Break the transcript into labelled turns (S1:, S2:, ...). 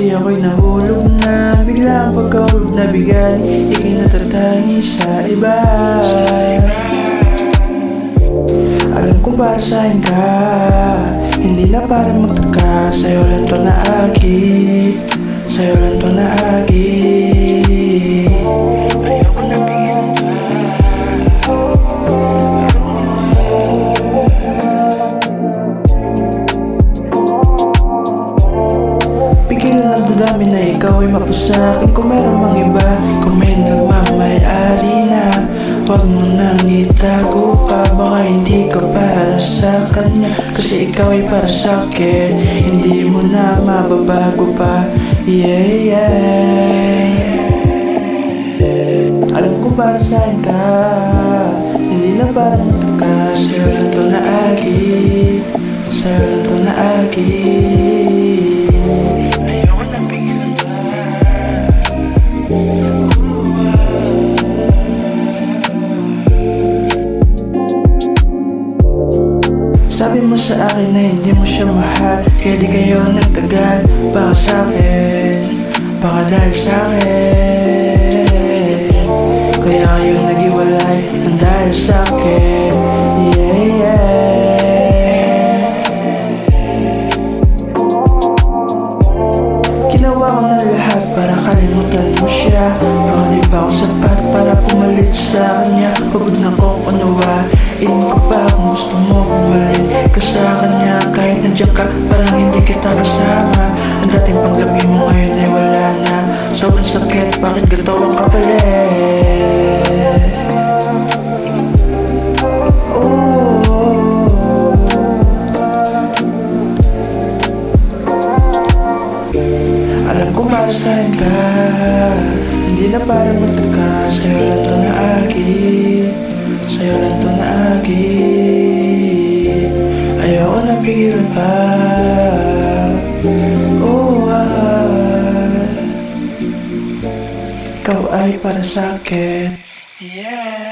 S1: di ako'y nahulog na. Biglang pagkahulog na bigali, ika'y natatangi sa iba. Alam kong para sa'kin ka, hindi na para magtaka. Sa'yo lang to naagi, sa'yo lang to naagi. Ayoko na bigyan ka. Pigilan ang dudami na ikaw ay mapasakin. Kung meron mang iba, kung may nagmamayari na, huwag mo nang itago pa. Baka hindi ka para sa kanya, kasi ikaw ay para sa'kin. Hindi mo na mababago pa. Yeah, yeah. Alam ko para sa'kin ka, hindi na para magtaka. Sa'yo lang to naagi, sa'yo lang to naagi. Ayoko na pigilan ka. Sabi mo sa akin na hindi mo siya mahal, kaya di kayo nagtagal. Baka sa'kin, baka dahil sa'kin, kaya kayo nag-iwalay ng dahil sa'kin. Yeah, yeah. Ginawa ko na lahat para kalimutan mo siya. Baka di ba ako sapat para pumalit sa kanya. Pagod na kong unawain ko pa kung gusto mo bumalik ka sa kanya. Kahit nandiyan ka, parang hindi kita kasama. Ang dating panglabi mo ngayon ay wala na. Sobrang sakit, bakit ganito ang kapalit? Alam ko para sa'kin ka, hindi na para magtaka. Sa'yo lang to naagi, sa'yo lang to naagi. Ayoko na pigilan pa. Oh, ikaw ay para sa'kin. Yeah.